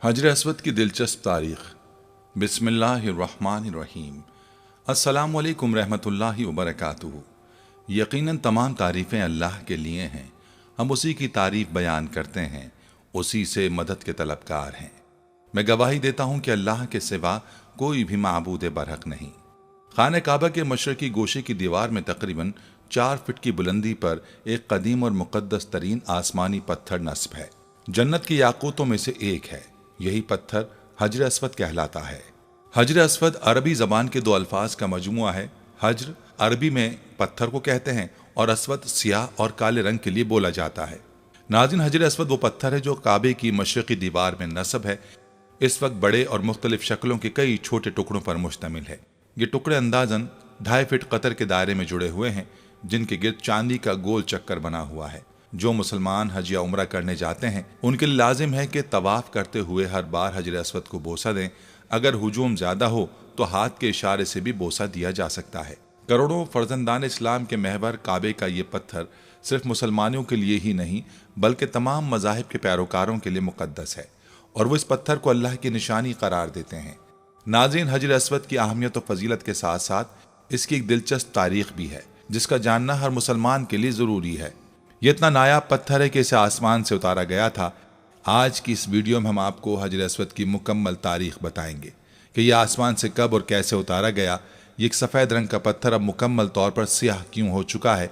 حجر اسود کی دلچسپ تاریخ۔ بسم اللہ الرحمن الرحیم۔ السلام علیکم رحمۃ اللہ وبرکاتہ۔ یقیناً تمام تعریفیں اللہ کے لیے ہیں، ہم اسی کی تعریف بیان کرتے ہیں، اسی سے مدد کے طلبکار ہیں۔ میں گواہی دیتا ہوں کہ اللہ کے سوا کوئی بھی معبود برحق نہیں۔ خانہ کعبہ کے مشرقی گوشے کی دیوار میں تقریباً 4 فٹ کی بلندی پر ایک قدیم اور مقدس ترین آسمانی پتھر نصب ہے، جنت کی یاقوتوں میں سے ایک ہے۔ یہی پتھر حجر اسود کہلاتا ہے۔ حجر اسود عربی زبان کے 2 الفاظ کا مجموعہ ہے۔ حجر عربی میں پتھر کو کہتے ہیں اور اسود سیاہ اور کالے رنگ کے لیے بولا جاتا ہے۔ ناظرین، حجر اسود وہ پتھر ہے جو کعبے کی مشرقی دیوار میں نصب ہے۔ اس وقت بڑے اور مختلف شکلوں کے کئی چھوٹے ٹکڑوں پر مشتمل ہے۔ یہ ٹکڑے اندازاً 2.5 فٹ قطر کے دائرے میں جڑے ہوئے ہیں، جن کے گرد چاندی کا گول چکر بنا ہوا ہے۔ جو مسلمان حج یا عمرہ کرنے جاتے ہیں ان کے لیے لازم ہے کہ طواف کرتے ہوئے ہر بار حجر اسود کو بوسہ دیں۔ اگر ہجوم زیادہ ہو تو ہاتھ کے اشارے سے بھی بوسہ دیا جا سکتا ہے۔ کروڑوں فرزندان اسلام کے محور کعبے کا یہ پتھر صرف مسلمانوں کے لیے ہی نہیں بلکہ تمام مذاہب کے پیروکاروں کے لیے مقدس ہے، اور وہ اس پتھر کو اللہ کی نشانی قرار دیتے ہیں۔ ناظرین، حجر اسود کی اہمیت و فضیلت کے ساتھ ساتھ اس کی ایک دلچسپ تاریخ بھی ہے جس کا جاننا ہر مسلمان کے لیے ضروری ہے۔ یہ اتنا نایاب پتھر ہے کہ اسے آسمان سے اتارا گیا تھا۔ آج کی اس ویڈیو میں ہم آپ کو حجر اسود کی مکمل تاریخ بتائیں گے کہ یہ آسمان سے کب اور کیسے اتارا گیا۔ یہ ایک سفید رنگ کا پتھر اب مکمل طور پر سیاہ کیوں ہو چکا ہے؟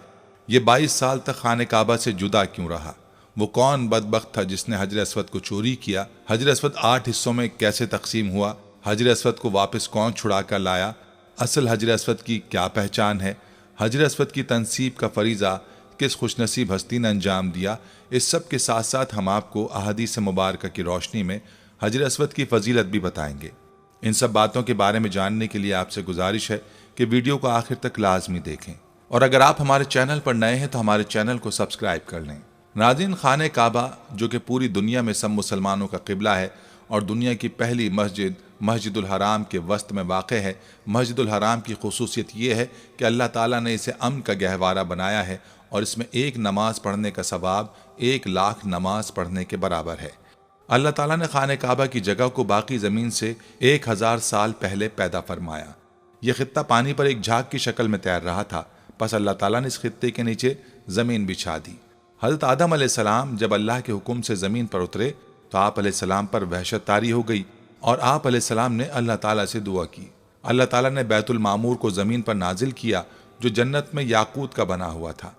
یہ 22 سال تک خانہ کعبہ سے جدا کیوں رہا؟ وہ کون بدبخت تھا جس نے حجر اسود کو چوری کیا؟ حجر اسود 8 حصوں میں کیسے تقسیم ہوا؟ حجر اسود کو واپس کون چھڑا کر لایا؟ اصل حجر اسود کی کیا پہچان ہے؟ حجر اسود کی تنصیب کا فریضہ کس خوش نصیب ہستی نے انجام دیا؟ اس سب کے ساتھ ساتھ ہم آپ کو احادیث مبارکہ کی روشنی میں حجر اسود کی فضیلت بھی بتائیں گے۔ ان سب باتوں کے بارے میں جاننے کے لیے آپ سے گزارش ہے کہ ویڈیو کو آخر تک لازمی دیکھیں، اور اگر آپ ہمارے چینل پر نئے ہیں تو ہمارے چینل کو سبسکرائب کر لیں۔ ناظرین، خانہ کعبہ جو کہ پوری دنیا میں سب مسلمانوں کا قبلہ ہے اور دنیا کی پہلی مسجد الحرام کے وسط میں واقع ہے۔ مسجد الحرام کی خصوصیت یہ ہے کہ اللہ تعالیٰ نے اسے امن کا گہوارہ بنایا ہے، اور اس میں ایک نماز پڑھنے کا ثواب 1,00,000 نماز پڑھنے کے برابر ہے۔ اللہ تعالیٰ نے خانہ کعبہ کی جگہ کو باقی زمین سے 1000 سال پہلے پیدا فرمایا۔ یہ خطہ پانی پر ایک جھاگ کی شکل میں تیر رہا تھا، پس اللہ تعالیٰ نے اس خطے کے نیچے زمین بچھا دی۔ حضرت آدم علیہ السلام جب اللہ کے حکم سے زمین پر اترے تو آپ علیہ السلام پر وحشت طاری ہو گئی، اور آپ علیہ السلام نے اللہ تعالیٰ سے دعا کی۔ اللہ تعالیٰ نے بیت المعمور کو زمین پر نازل کیا جو جنت میں یاقوت کا بنا ہوا تھا،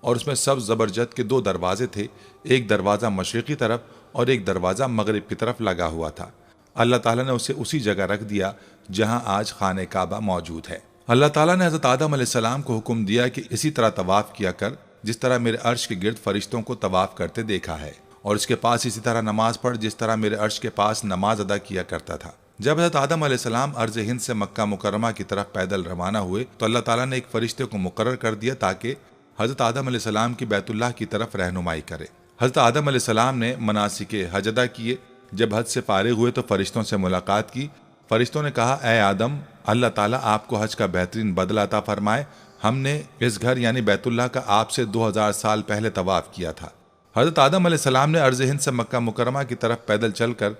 اور اس میں سبز زبرجد کے 2 دروازے تھے، ایک دروازہ مشرقی طرف اور ایک دروازہ مغرب کی طرف لگا ہوا تھا۔ اللہ تعالیٰ نے اسے اسی جگہ رکھ دیا جہاں آج خانہ کعبہ موجود ہے۔ اللہ تعالیٰ نے حضرت آدم علیہ السلام کو حکم دیا کہ اسی طرح طواف کیا کر جس طرح میرے عرش کے گرد فرشتوں کو طواف کرتے دیکھا ہے، اور اس کے پاس اسی طرح نماز پڑھ جس طرح میرے عرش کے پاس نماز ادا کیا کرتا تھا۔ جب حضرت آدم علیہ السلام ارض ہند سے مکہ مکرمہ کی طرف پیدل روانہ ہوئے تو اللہ تعالیٰ نے ایک فرشتے کو مقرر کر دیا تاکہ حضرت آدم علیہ السلام کی بیت اللہ کی طرف رہنمائی کرے۔ حضرت آدم علیہ السلام نے مناسک حج ادا کیے۔ جب حج سے فارغ ہوئے تو فرشتوں سے ملاقات کی۔ فرشتوں نے کہا، اے آدم، اللہ تعالیٰ آپ کو حج کا بہترین بدلہ عطا فرمائے۔ ہم نے اس گھر یعنی بیت اللہ کا آپ سے 2000 سال پہلے طواف کیا تھا۔ حضرت آدم علیہ السلام نے ارض ہند سے مکہ مکرمہ کی طرف پیدل چل کر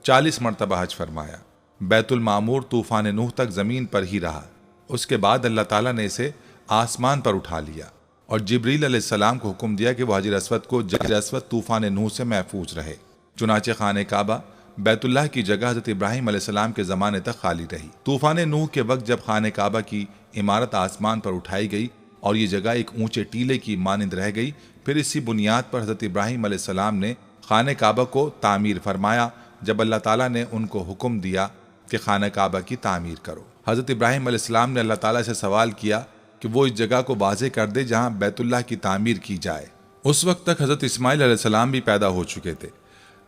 40 مرتبہ حج فرمایا۔ بیت المعمور طوفان نوح تک زمین پر ہی رہا۔ اس کے بعد اللہ تعالیٰ نے اسے آسمان پر اٹھا لیا اور جبریل علیہ السلام کو حکم دیا کہ وہ حجر اسود طوفان نوح سے محفوظ رہے۔ چنانچہ خانہ کعبہ بیت اللہ کی جگہ حضرت ابراہیم علیہ السلام کے زمانے تک خالی رہی۔ طوفان نوح کے وقت جب خانہ کعبہ کی عمارت آسمان پر اٹھائی گئی اور یہ جگہ ایک اونچے ٹیلے کی مانند رہ گئی، پھر اسی بنیاد پر حضرت ابراہیم علیہ السلام نے خانہ کعبہ کو تعمیر فرمایا۔ جب اللہ تعالیٰ نے ان کو حکم دیا کہ خانہ کعبہ کی تعمیر کرو، حضرت ابراہیم علیہ السلام نے اللہ تعالیٰ سے سوال کیا کہ وہ اس جگہ کو واضح کر دے جہاں بیت اللہ کی تعمیر کی جائے۔ اس وقت تک حضرت اسماعیل علیہ السلام بھی پیدا ہو چکے تھے۔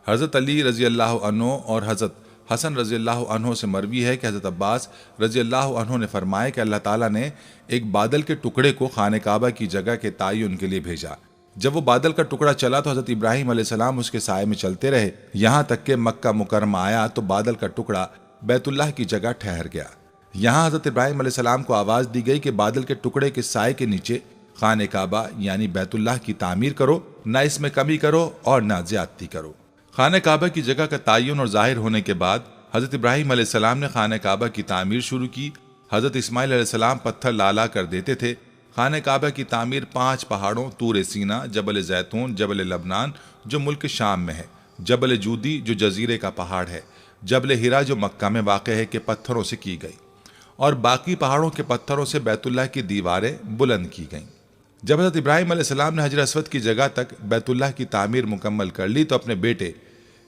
حضرت علی رضی اللہ عنہ اور حضرت حسن رضی اللہ عنہ سے مروی ہے کہ حضرت عباس رضی اللہ عنہ نے فرمایا کہ اللہ تعالیٰ نے ایک بادل کے ٹکڑے کو خانہ کعبہ کی جگہ کے تعین کے لیے بھیجا۔ جب وہ بادل کا ٹکڑا چلا تو حضرت ابراہیم علیہ السلام اس کے سائے میں چلتے رہے، یہاں تک کہ مکہ مکرمہ آیا تو بادل کا ٹکڑا بیت اللہ کی جگہ ٹھہر گیا۔ یہاں حضرت ابراہیم علیہ السلام کو آواز دی گئی کہ بادل کے ٹکڑے کے سائے کے نیچے خانہ کعبہ یعنی بیت اللہ کی تعمیر کرو، نہ اس میں کمی کرو اور نہ زیادتی کرو۔ خانہ کعبہ کی جگہ کا تعین اور ظاہر ہونے کے بعد حضرت ابراہیم علیہ السلام نے خانہ کعبہ کی تعمیر شروع کی۔ حضرت اسماعیل علیہ السلام پتھر لا کر دیتے تھے۔ خانہ کعبہ کی تعمیر 5 پہاڑوں طور سینا، جبل زیتون، جبل لبنان جو ملک شام میں ہے، جبل جودی جو جزیرے کا پہاڑ ہے، جبل ہیرا جو مکہ میں واقع ہے کے پتھروں سے کی گئی، اور باقی پہاڑوں کے پتھروں سے بیت اللہ کی دیواریں بلند کی گئیں۔ جب حضرت ابراہیم علیہ السلام نے حجر اسود کی جگہ تک بیت اللہ کی تعمیر مکمل کر لی تو اپنے بیٹے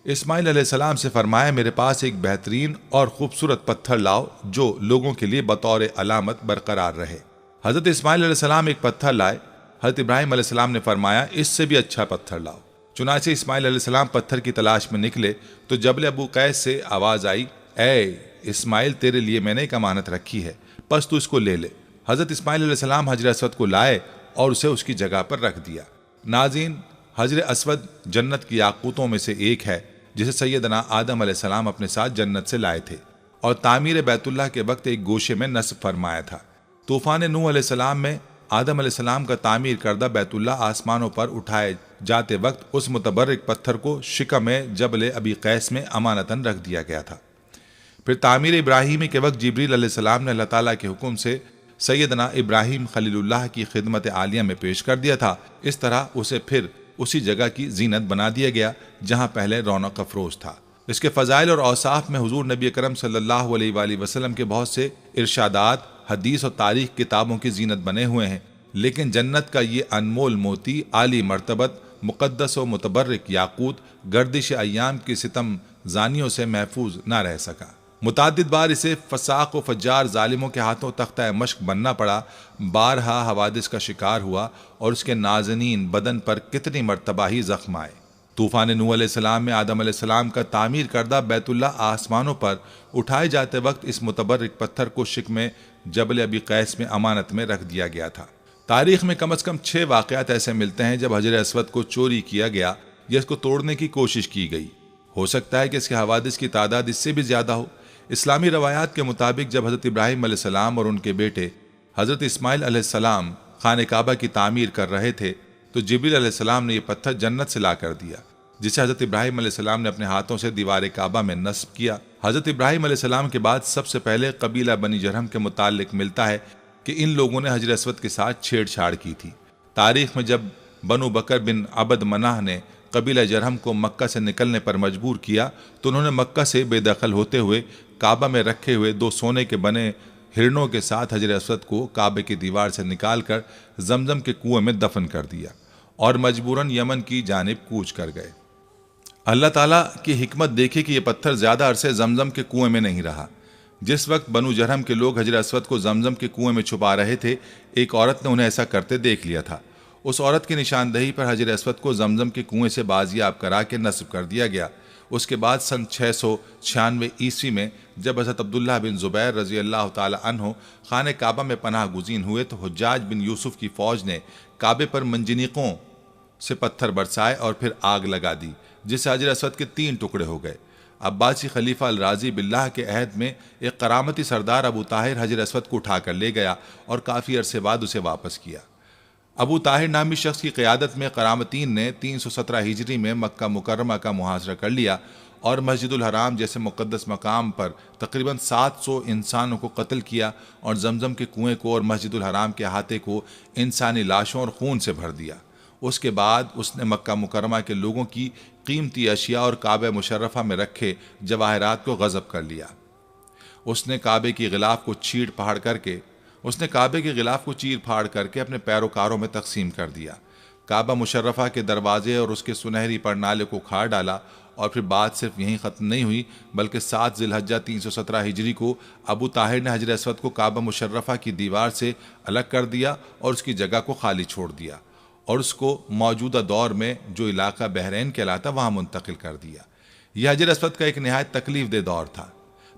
اسماعیل علیہ السلام سے فرمایا، میرے پاس ایک بہترین اور خوبصورت پتھر لاؤ جو لوگوں کے لیے بطور علامت برقرار رہے۔ حضرت اسماعیل علیہ السلام ایک پتھر لائے۔ حضرت ابراہیم علیہ السلام نے فرمایا، اس سے بھی اچھا پتھر لاؤ۔ چنانچہ اسماعیل علیہ السلام پتھر کی تلاش میں نکلے تو جبل ابو قیس سے آواز آئی، اے اسماعیل، تیرے لیے میں نے ایک امانت رکھی ہے، بس تو اس کو لے لے۔ حضرت اسماعیل علیہ السلام حجر اسود کو لائے اور اسے اس کی جگہ پر رکھ دیا۔ ناظرین، حجر اسود جنت کی یاقوتوں میں سے ایک ہے جسے سیدنا آدم علیہ السلام اپنے ساتھ جنت سے لائے تھے اور تعمیر بیت اللہ کے وقت ایک گوشے میں نصب فرمایا تھا۔ طوفان نوح علیہ السلام میں آدم علیہ السلام کا تعمیر کردہ بیت اللہ آسمانوں پر اٹھائے جاتے وقت اس متبرک پتھر کو شکم جبل ابی قیس میں امانتاً رکھ دیا گیا تھا۔ پھر تعمیر ابراہیمی کے وقت جبریل علیہ السلام نے اللہ تعالیٰ کے حکم سے سیدنا ابراہیم خلیل اللہ کی خدمت عالیہ میں پیش کر دیا تھا۔ اس طرح اسے پھر اسی جگہ کی زینت بنا دیا گیا جہاں پہلے رونق افروز تھا۔ اس کے فضائل اور اوصاف میں حضور نبی اکرم صلی اللہ علیہ وآلہ وسلم کے بہت سے ارشادات حدیث اور تاریخ کتابوں کی زینت بنے ہوئے ہیں، لیکن جنت کا یہ انمول موتی عالی مرتبت مقدس و متبرک یاقوت گردش ایام کی ستم زانیوں سے محفوظ نہ رہ سکا۔ متعدد بار اسے فساق و فجار ظالموں کے ہاتھوں تختہ مشق بننا پڑا، بارہا حوادث کا شکار ہوا اور اس کے نازنین بدن پر کتنی مرتبہ ہی زخم آئے۔ طوفان نوح علیہ السلام میں آدم علیہ السلام کا تعمیر کردہ بیت اللہ آسمانوں پر اٹھائے جاتے وقت اس متبرک پتھر کو شکم جبل ابی قیس میں امانت میں رکھ دیا گیا تھا۔ تاریخ میں کم از کم 6 واقعات ایسے ملتے ہیں جب حجر اسود کو چوری کیا گیا یا اس کو توڑنے کی کوشش کی گئی۔ ہو سکتا ہے کہ اس کے حوادث کی تعداد اس سے بھی زیادہ ہو۔ اسلامی روایات کے مطابق جب حضرت ابراہیم علیہ السلام اور ان کے بیٹے حضرت اسماعیل علیہ السلام خانہ کعبہ کی تعمیر کر رہے تھے تو جبریل علیہ السلام نے یہ پتھر جنت سے لا کر دیا، جسے حضرت ابراہیم علیہ السلام نے اپنے ہاتھوں سے دیوار کعبہ میں نصب کیا۔ حضرت ابراہیم علیہ السلام کے بعد سب سے پہلے قبیلہ بنی جرہم کے متعلق ملتا ہے کہ ان لوگوں نے حجر اسود کے ساتھ چھیڑ چھاڑ کی تھی۔ تاریخ میں جب بنو بکر بن عبد مناہ نے قبیلہ جرہم کو مکہ سے نکلنے پر مجبور کیا تو انہوں نے مکہ سے بے دخل ہوتے ہوئے کعبہ میں رکھے ہوئے 2 سونے کے بنے ہرنوں کے ساتھ حجر اسود کو کعبے کی دیوار سے نکال کر زمزم کے کنویں میں دفن کر دیا اور مجبوراً یمن کی جانب کوچ کر گئے۔ اللہ تعالیٰ کی حکمت دیکھی کہ یہ پتھر زیادہ عرصے زمزم کے کنویں میں نہیں رہا۔ جس وقت بنو جرہم کے لوگ حجر اسود کو زمزم کے کنویں میں چھپا رہے تھے، ایک عورت نے انہیں ایسا کرتے دیکھ لیا تھا۔ اس عورت کی نشاندہی پر حجر اسود کو زمزم کے کنویں سے بازیاب کرا کے نصب کر دیا گیا۔ اس کے بعد سن 696 عیسوی میں جب حضرت عبداللہ بن زبیر رضی اللہ تعالی عنہ خانہ کعبہ میں پناہ گزین ہوئے تو حجاج بن یوسف کی فوج نے کعبے پر منجنیقوں سے پتھر برسائے اور پھر آگ لگا دی، جس سے حجر اسود کے 3 ٹکڑے ہو گئے۔ عباسی خلیفہ الراضی باللہ کے عہد میں ایک کرامتی سردار ابو طاہر حجر اسود کو اٹھا کر لے گیا اور کافی عرصے بعد اسے واپس کیا۔ ابو طاہر نامی شخص کی قیادت میں کرامتین نے 317 ہجری میں مکہ مکرمہ کا محاصرہ کر لیا اور مسجد الحرام جیسے مقدس مقام پر تقریباً 700 انسانوں کو قتل کیا اور زمزم کے کنویں کو اور مسجد الحرام کے احاطے کو انسانی لاشوں اور خون سے بھر دیا۔ اس کے بعد اس نے مکہ مکرمہ کے لوگوں کی قیمتی اشیاء اور کعبہ مشرفہ میں رکھے جواہرات کو غصب کر لیا۔ اس نے کعبے کی غلاف کو چیر پھاڑ کر کے اپنے پیروکاروں میں تقسیم کر دیا۔ کعبہ مشرفہ کے دروازے اور اس کے سنہری پرنالے کو کھاڑ ڈالا، اور پھر بات صرف یہیں ختم نہیں ہوئی بلکہ 7 ذی الحجہ 317 ہجری کو ابو طاہر نے حجر اسود کو کعبہ مشرفہ کی دیوار سے الگ کر دیا اور اس کی جگہ کو خالی چھوڑ دیا اور اس کو موجودہ دور میں جو علاقہ بحرین کہلاتا وہاں منتقل کر دیا۔ یہ حجر اسود کا ایک نہایت تکلیف دہ دور تھا۔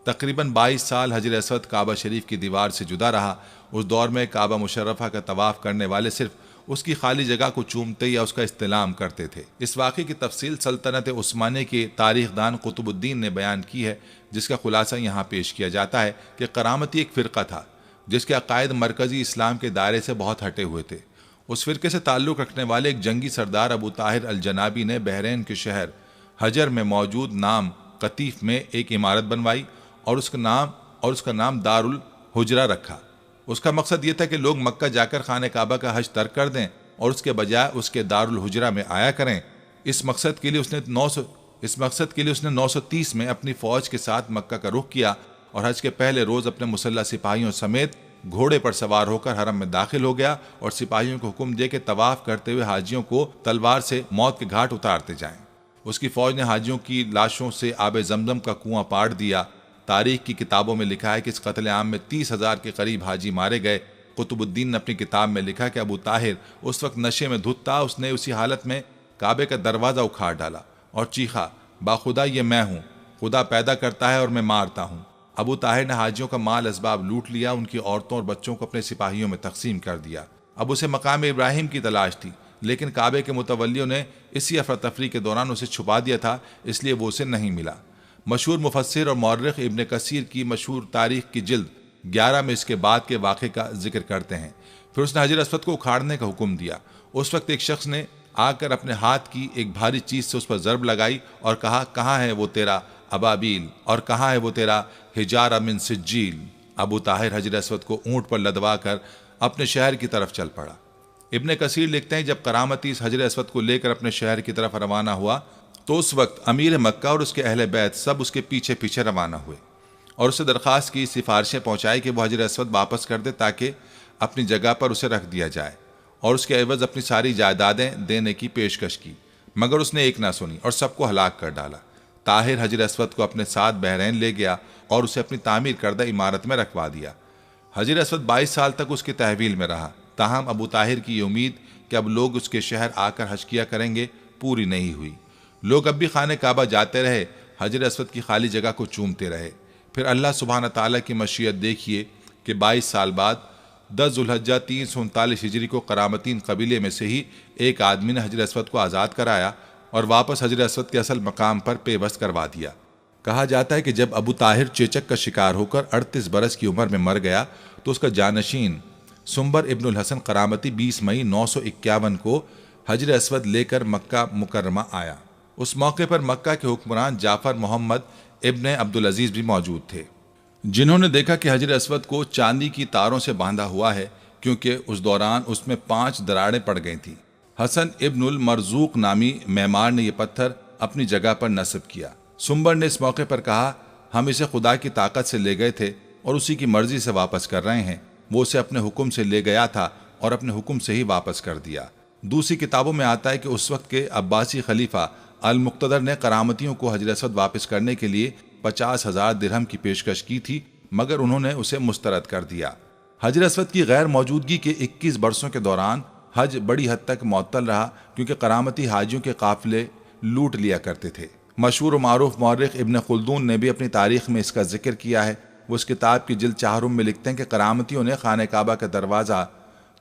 تقریباً 22 سال حجر اسود کعبہ شریف کی دیوار سے جدا رہا۔ اس دور میں کعبہ مشرفہ کا طواف کرنے والے صرف اس کی خالی جگہ کو چومتے یا اس کا استلام کرتے تھے۔ اس واقعے کی تفصیل سلطنت عثمانیہ کے تاریخ دان قطب الدین نے بیان کی ہے، جس کا خلاصہ یہاں پیش کیا جاتا ہے کہ کرامتی ایک فرقہ تھا جس کے عقائد مرکزی اسلام کے دائرے سے بہت ہٹے ہوئے تھے۔ اس فرقے سے تعلق رکھنے والے ایک جنگی سردار ابو طاہر الجنابی نے بحرین کے شہر حجر میں موجود نام قطیف میں ایک عمارت بنوائی اور اس کا نام دار الحجرہ رکھا۔ اس کا مقصد یہ تھا کہ لوگ مکہ جا کر خانہ کعبہ کا حج ترک کر دیں اور اس کے بجائے اس کے دار الحجرہ میں آیا کریں۔ اس مقصد کے لیے اس نے 930 میں اپنی فوج کے ساتھ مکہ کا رخ کیا اور حج کے پہلے روز اپنے مسلح سپاہیوں سمیت گھوڑے پر سوار ہو کر حرم میں داخل ہو گیا اور سپاہیوں کو حکم دے کہ طواف کرتے ہوئے حاجیوں کو تلوار سے موت کے گھاٹ اتارتے جائیں۔ اس کی فوج نے حاجیوں کی لاشوں سے آب زمزم کا کنواں پاٹ دیا۔ تاریخ کی کتابوں میں لکھا ہے کہ اس قتل عام میں 30,000 کے قریب حاجی مارے گئے۔ قطب الدین نے اپنی کتاب میں لکھا کہ ابو طاہر اس وقت نشے میں دھت تھا۔ اس نے اسی حالت میں کعبے کا دروازہ اکھاڑ ڈالا اور چیخا، باخدا یہ میں ہوں، خدا پیدا کرتا ہے اور میں مارتا ہوں۔ ابو طاہر نے حاجیوں کا مال اسباب لوٹ لیا، ان کی عورتوں اور بچوں کو اپنے سپاہیوں میں تقسیم کر دیا۔ اب اسے مقام ابراہیم کی تلاش تھی، لیکن کعبے کے متولیوں نے اسی افراتفری کے دوران اسے چھپا دیا تھا، اس لیے وہ اسے نہیں ملا۔ مشہور مفسر اور مورخ ابن کثیر کی مشہور تاریخ کی جلد 11 میں اس کے بعد کے واقعے کا ذکر کرتے ہیں۔ پھر اس نے حجر اسود کو اکھاڑنے کا حکم دیا۔ اس وقت ایک شخص نے آ کر اپنے ہاتھ کی ایک بھاری چیز سے اس پر ضرب لگائی اور کہا، کہاں ہے وہ تیرا ابابیل اور کہاں ہے وہ تیرا حجارہ من سجیل؟ ابو طاہر حجر اسود کو اونٹ پر لدوا کر اپنے شہر کی طرف چل پڑا۔ ابن کثیر لکھتے ہیں جب کرامتی اس حجر اسود کو لے کر اپنے شہر کی طرف روانہ ہوا تو اس وقت امیر مکہ اور اس کے اہل بیت سب اس کے پیچھے پیچھے روانہ ہوئے اور اسے درخواست کی، سفارشیں پہنچائی کہ وہ حجر اسود واپس کر دے تاکہ اپنی جگہ پر اسے رکھ دیا جائے، اور اس کے عوض اپنی ساری جائیدادیں دینے کی پیشکش کی، مگر اس نے ایک نہ سنی اور سب کو ہلاک کر ڈالا۔ طاہر حجر اسود کو اپنے ساتھ بحرین لے گیا اور اسے اپنی تعمیر کردہ عمارت میں رکھوا دیا۔ حجر اسود 22 سال تک اس کی تحویل میں رہا، تاہم ابو طاہر کی یہ امید کہ اب لوگ اس کے شہر آ کر حج کیا کریں گے پوری نہیں ہوئی۔ لوگ اب بھی خانہ کعبہ جاتے رہے، حجر اسود کی خالی جگہ کو چومتے رہے۔ پھر اللہ سبحانہ تعالیٰ کی مشیت دیکھیے کہ 22 سال بعد 10 ذوالحجہ 339 ہجری کو کرامتین قبیلے میں سے ہی ایک آدمی نے حجر اسود کو آزاد کرایا اور واپس حجر اسود کے اصل مقام پر پیوست کروا دیا۔ کہا جاتا ہے کہ جب ابو طاہر چیچک کا شکار ہو کر 38 برس کی عمر میں مر گیا تو اس کا جانشین سنبر ابن الحسن کرامتی 20 مئی 951 کو حجر اسود لے کر مکہ مکرمہ آیا۔ اس موقع پر مکہ کے حکمران جعفر محمد ابن عبدالعزیز بھی موجود تھے، جنہوں نے دیکھا کہ حجر اسود کو چاندی کی تاروں سے باندھا ہوا ہے، کیونکہ اس دوران اس میں 5 دراڑیں پڑ گئی تھیں۔ حسن ابن المرزوق نامی معمار نے یہ پتھر اپنی جگہ پر نصب کیا۔ سنبر نے اس موقع پر کہا، ہم اسے خدا کی طاقت سے لے گئے تھے اور اسی کی مرضی سے واپس کر رہے ہیں۔ وہ اسے اپنے حکم سے لے گیا تھا اور اپنے حکم سے ہی واپس کر دیا۔ دوسری کتابوں میں آتا ہے کہ اس وقت کے عباسی خلیفہ المقتدر نے کرامتیوں کو حجر اسود واپس کرنے کے لیے 50,000 درہم کی پیشکش کی تھی، مگر انہوں نے اسے مسترد کر دیا۔ حجر اسود کی غیر موجودگی کے 21 برسوں کے دوران حج بڑی حد تک معطل رہا، کیونکہ کرامتی حاجیوں کے قافلے لوٹ لیا کرتے تھے۔ مشہور و معروف مورخ ابن خلدون نے بھی اپنی تاریخ میں اس کا ذکر کیا ہے۔ وہ اس کتاب کی جلد 4 میں لکھتے ہیں کہ کرامتیوں نے خانہ کعبہ کا دروازہ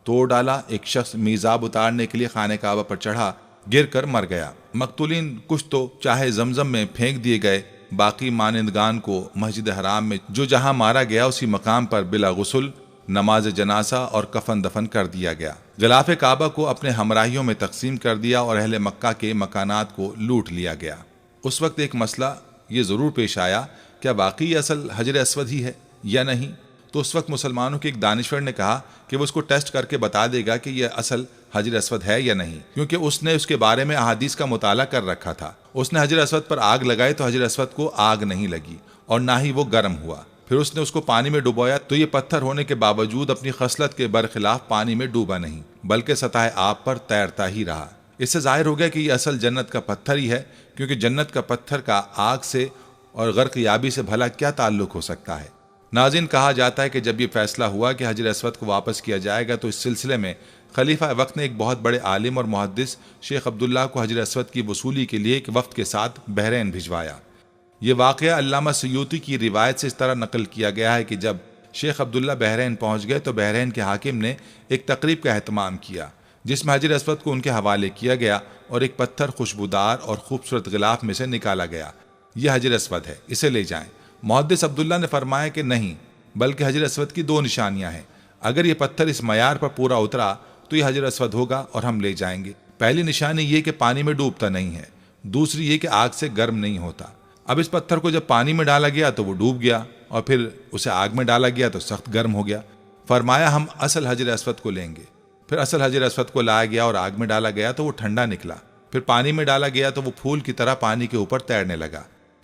توڑ ڈالا، ایک شخص میزاب اتارنے کے لیے خانہ کعبہ پر چڑھا، گر کر مر گیا۔ مقتولین کچھ تو چاہے زمزم میں پھینک دیے گئے، باقی مانندگان کو مسجد حرام میں جو جہاں مارا گیا اسی مقام پر بلا غسل، نماز جنازہ اور کفن دفن کر دیا گیا۔ غلاف کعبہ کو اپنے ہمراہیوں میں تقسیم کر دیا اور اہل مکہ کے مکانات کو لوٹ لیا گیا۔ اس وقت ایک مسئلہ یہ ضرور پیش آیا، کیا واقعی اصل حجر اسود ہی ہے یا نہیں؟ تو اس وقت مسلمانوں کے ایک دانشور نے کہا کہ وہ اس کو ٹیسٹ کر کے بتا دے گا کہ یہ اصل حجر اسود ہے یا نہیں، کیونکہ اس نے اس کے بارے میں احادیث کا مطالعہ کر رکھا تھا۔ اس نے حجر اسود پر آگ لگائی تو حجر اسود کو آگ نہیں لگی اور نہ ہی وہ گرم ہوا۔ پھر اس نے اس کو پانی میں ڈبویا تو یہ پتھر ہونے کے باوجود اپنی خصلت کے برخلاف پانی میں ڈوبا نہیں، بلکہ سطح آب پر تیرتا ہی رہا۔ اس سے ظاہر ہو گیا کہ یہ اصل جنت کا پتھر ہی ہے، کیونکہ جنت کا پتھر کا آگ سے اور غرق یابی سے بھلا کیا تعلق ہو سکتا ہے۔ ناظرین، کہا جاتا ہے کہ جب یہ فیصلہ ہوا کہ حجر اسود کو واپس کیا جائے گا تو اس سلسلے میں خلیفہ وقت نے ایک بہت بڑے عالم اور محدث شیخ عبداللہ کو حجر اسود کی وصولی کے لیے ایک وفد کے ساتھ بحرین بھجوایا۔ یہ واقعہ علامہ سیوطی کی روایت سے اس طرح نقل کیا گیا ہے کہ جب شیخ عبداللہ بحرین پہنچ گئے تو بحرین کے حاکم نے ایک تقریب کا اہتمام کیا جس میں حجر اسود کو ان کے حوالے کیا گیا اور ایک پتھر خوشبودار اور خوبصورت غلاف میں سے نکالا گیا۔ یہ حجر اسود ہے، اسے لے جائیں۔ محدث عبداللہ نے فرمایا کہ نہیں، بلکہ حجر اسود کی 2 نشانیاں ہیں۔ اگر یہ پتھر اس معیار پر پورا اترا تو یہ حجر اسود ہوگا اور ہم لے جائیں گے۔ پہلی نشانی یہ کہ پانی میں ڈوبتا نہیں ہے، دوسری یہ کہ آگ سے گرم نہیں ہوتا۔ اب اس پتھر کو جب پانی میں ڈالا گیا تو وہ ڈوب گیا، اور پھر اسے آگ میں ڈالا گیا تو سخت گرم ہو گیا۔ فرمایا ہم اصل حجر اسود کو لیں گے۔ پھر اصل حجر اسود کو لایا گیا اور آگ میں ڈالا گیا تو وہ ٹھنڈا نکلا۔ پھر پانی میں ڈالا گیا تو وہ پھول کی طرح پانی کے اوپر تیرنے لگا۔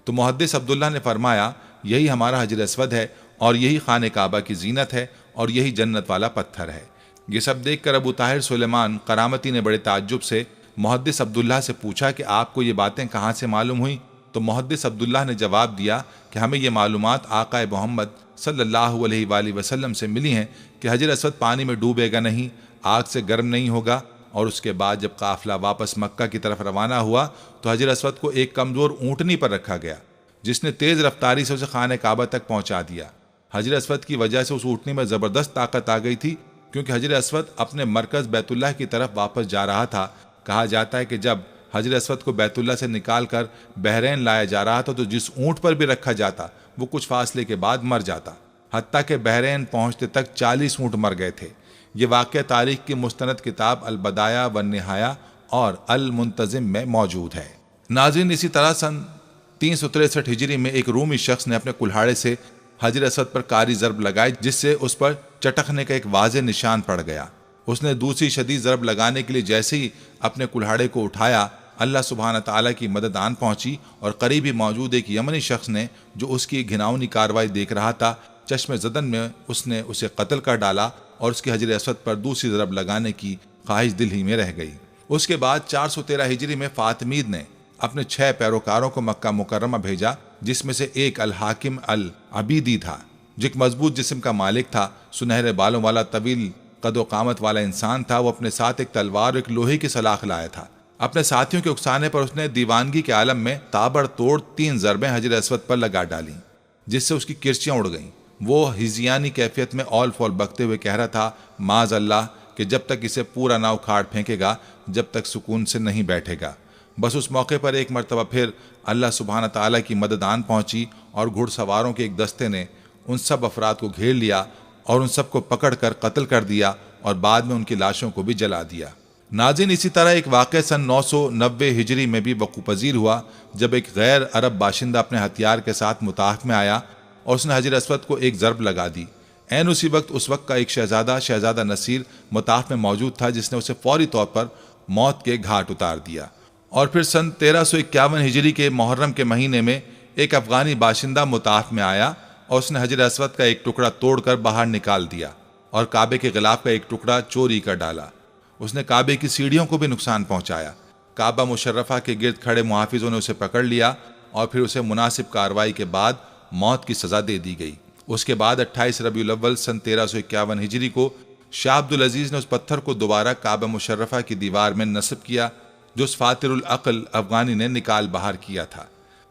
تو محدث عبداللہ نے فرمایا یہی ہمارا حجر اسود ہے، اور یہی خانہ کعبہ کی زینت ہے، اور یہی جنت والا پتھر ہے۔ یہ سب دیکھ کر ابو طاہر سلیمان قرامتی نے بڑے تعجب سے محدث عبداللہ سے پوچھا کہ آپ کو یہ باتیں کہاں سے معلوم ہوئیں؟ تو محدث عبداللہ نے جواب دیا کہ ہمیں یہ معلومات آقا محمد صلی اللہ علیہ وآلہ وسلم سے ملی ہیں کہ حجر اسود پانی میں ڈوبے گا نہیں، آگ سے گرم نہیں ہوگا۔ اور اس کے بعد جب قافلہ واپس مکہ کی طرف روانہ ہوا تو حجر اسود کو ایک کمزور اونٹنی پر رکھا گیا، جس نے تیز رفتاری سے اسے خانہ کعبہ تک پہنچا دیا۔ حجر اسود کی وجہ سے اس اونٹنی میں زبردست طاقت آ گئی تھی، کیونکہ حجر اسود اپنے مرکز بیت اللہ کی طرف واپس جا رہا تھا۔ کہا جاتا ہے کہ جب حجر اسود کو بیت اللہ سے نکال کر بحرین لایا جا رہا تھا تو جس اونٹ پر بھی رکھا جاتا وہ کچھ فاصلے کے بعد مر جاتا، حتیٰ کہ بحرین پہنچتے تک 40 اونٹ مر گئے تھے۔ یہ واقعہ تاریخ کی مستند کتاب البدایہ والنہایہ اور المنتظم میں موجود ہے۔ ناظرین، اسی طرح سن 363 ہجری میں ایک رومی شخص نے اپنے کلہاڑے سے حجر اسود پر کاری ضرب لگائی، جس سے اس پر چٹکنے کا ایک واضح نشان پڑ گیا۔ اس نے دوسری شدید ضرب لگانے کے لیے جیسے ہی اپنے کلہاڑے کو اٹھایا، اللہ سبحانہ تعالیٰ کی مدد آن پہنچی، اور قریب ہی موجود ایک یمنی شخص نے جو اس کی گھناؤنی کارروائی دیکھ رہا تھا، چشم زدن میں اس نے اسے قتل کر ڈالا، اور اس کے حجر اسود پر دوسری ضرب لگانے کی خواہش دل ہی میں رہ گئی۔ اس کے بعد 413 ہجری میں فاطمید نے اپنے 6 پیروکاروں کو مکہ مکرمہ بھیجا، جس میں سے ایک الحاکم العبیدی تھا، جو ایک مضبوط جسم کا مالک تھا، سنہرے بالوں والا، طویل قد و قامت والا انسان تھا۔ وہ اپنے ساتھ ایک تلوار اور ایک لوہے کی سلاخ لایا تھا۔ اپنے ساتھیوں کے اکسانے پر اس نے دیوانگی کے عالم میں تابڑ توڑ 3 ضربیں حجر اسود پر لگا ڈالیں، جس سے اس کی کرچیاں اڑ گئیں۔ وہ ہزیانی کیفیت میں اول فول بکتے ہوئے کہہ رہا تھا، معاذ اللہ، کہ جب تک اسے پورا نہ اکھاڑ پھینکے گا جب تک سکون سے نہیں بیٹھے گا۔ بس اس موقع پر ایک مرتبہ پھر اللہ سبحانہ تعالیٰ کی مدد آن پہنچی، اور گھڑ سواروں کے ایک دستے نے ان سب افراد کو گھیر لیا اور ان سب کو پکڑ کر قتل کر دیا، اور بعد میں ان کی لاشوں کو بھی جلا دیا۔ ناظرین، اسی طرح ایک واقعہ سن 990 ہجری میں بھی وقوع پذیر ہوا، جب ایک غیر عرب باشندہ اپنے ہتھیار کے ساتھ مطاف میں آیا اور اس نے حجر اسود کو ایک ضرب لگا دی۔ عین اسی وقت اس وقت کا ایک شہزادہ نصیر مطاف میں موجود تھا، جس نے اسے فوری طور پر موت کے گھاٹ اتار دیا۔ اور پھر سن 1351 ہجری کے محرم کے مہینے میں ایک افغانی باشندہ مطاف میں آیا اور اس نے حجر اسود کا ایک ٹکڑا توڑ کر باہر نکال دیا اور کعبے کے غلاف کا ایک ٹکڑا چوری کر ڈالا۔ اس نے کعبے کی سیڑھیوں کو بھی نقصان پہنچایا۔ کعبہ مشرفہ کے گرد کھڑے محافظوں نے اسے پکڑ لیا اور پھر اسے مناسب کارروائی کے بعد موت کی سزا دے دی گئی۔ اس کے بعد 28 ربیع الاول سن 1351 ہجری کو شاہ عبد العزیز نے اس پتھر کو دوبارہ کعبہ مشرفہ کی دیوار میں نصب کیا جو اس فاتر العقل افغانی نے نکال باہر کیا تھا۔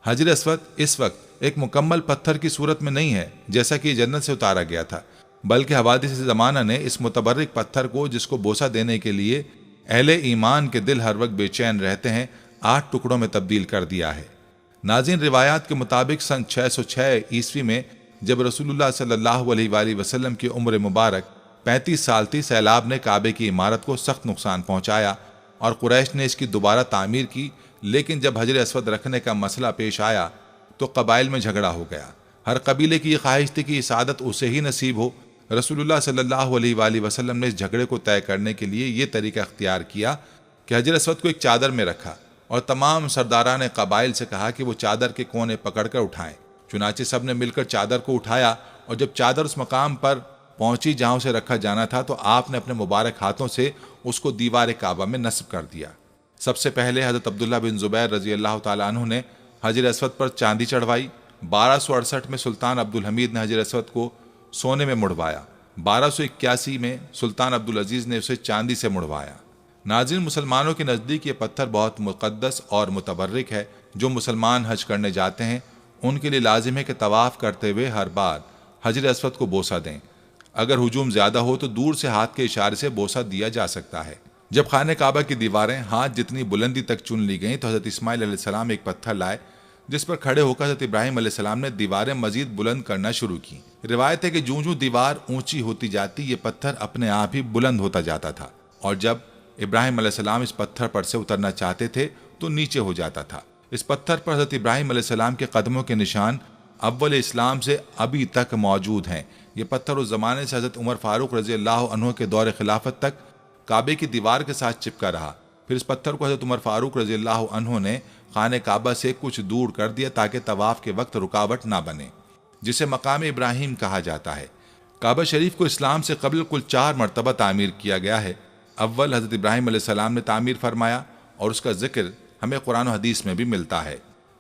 حجر اسود اس وقت ایک مکمل پتھر کی صورت میں نہیں ہے جیسا کہ جنت سے اتارا گیا تھا، بلکہ حوادث زمانہ نے اس متبرک پتھر کو، جس کو بوسہ دینے کے لیے اہل ایمان کے دل ہر وقت بے چین رہتے ہیں، 8 ٹکڑوں میں تبدیل کر دیا ہے۔ ناظرین، روایات کے مطابق سن 606 عیسوی میں جب رسول اللہ صلی اللہ علیہ وآلہ وسلم کی عمر مبارک 35 سال تھی، سیلاب نے کعبے کی عمارت کو سخت نقصان پہنچایا اور قریش نے اس کی دوبارہ تعمیر کی، لیکن جب حجر اسود رکھنے کا مسئلہ پیش آیا تو قبائل میں جھگڑا ہو گیا۔ ہر قبیلے کی یہ خواہش تھی کہ یہ سعادت اسے ہی نصیب ہو۔ رسول اللہ صلی اللہ علیہ وآلہ وسلم نے اس جھگڑے کو طے کرنے کے لیے یہ طریقہ اختیار کیا کہ حجر اسود کو ایک چادر میں رکھا اور تمام سرداران قبائل سے کہا کہ وہ چادر کے کونے پکڑ کر اٹھائیں۔ چنانچہ سب نے مل کر چادر کو اٹھایا، اور جب چادر اس مقام پر پہنچی جہاں اسے رکھا جانا تھا تو آپ نے اپنے مبارک ہاتھوں سے اس کو دیوار کعبہ میں نصب کر دیا۔ سب سے پہلے حضرت عبداللہ بن زبیر رضی اللہ تعالیٰ عنہ نے حجر اسود پر چاندی چڑھوائی۔ 1268 میں سلطان عبد الحمید نے حجر اسود کو سونے میں مڑوایا۔ 1281 میں سلطان عبد العزیز نے اسے چاندی سے مڑوایا۔ ناظرین، مسلمانوں کے نزدیک یہ پتھر بہت مقدس اور متبرک ہے۔ جو مسلمان حج کرنے جاتے ہیں ان کے لیے لازم ہے کہ طواف کرتے ہوئے ہر بار حجر اسود کو بوسہ دیں۔ اگر ہجوم زیادہ ہو تو دور سے ہاتھ کے اشارے سے بوسہ دیا جا سکتا ہے۔ جب خانہ کعبہ کی دیواریں ہاتھ جتنی بلندی تک چن لی گئیں تو حضرت اسماعیل علیہ السلام ایک پتھر لائے جس پر کھڑے ہو کر حضرت ابراہیم علیہ السلام نے دیواریں مزید بلند کرنا شروع کی۔ روایت ہے کہ جوں جوں دیوار اونچی ہوتی جاتی یہ پتھر اپنے آپ ہی بلند ہوتا جاتا تھا، اور جب ابراہیم علیہ السلام اس پتھر پر سے اترنا چاہتے تھے تو نیچے ہو جاتا تھا۔ اس پتھر پر حضرت ابراہیم علیہ السلام کے قدموں کے نشان اول اسلام سے ابھی تک موجود ہیں۔ یہ پتھر اس زمانے سے حضرت عمر فاروق رضی اللہ عنہ کے دور خلافت تک کعبے کی دیوار کے ساتھ چپکا رہا۔ پھر اس پتھر کو حضرت عمر فاروق رضی اللہ عنہ نے خانہ کعبہ سے کچھ دور کر دیا تاکہ طواف کے وقت رکاوٹ نہ بنے، جسے مقام ابراہیم کہا جاتا ہے۔ کعبہ شریف کو اسلام سے قبل کل 4 مرتبہ تعمیر کیا گیا ہے۔ اول حضرت ابراہیم علیہ السلام نے تعمیر فرمایا، اور اس کا ذکر ہمیں قرآن و حدیث میں بھی ملتا ہے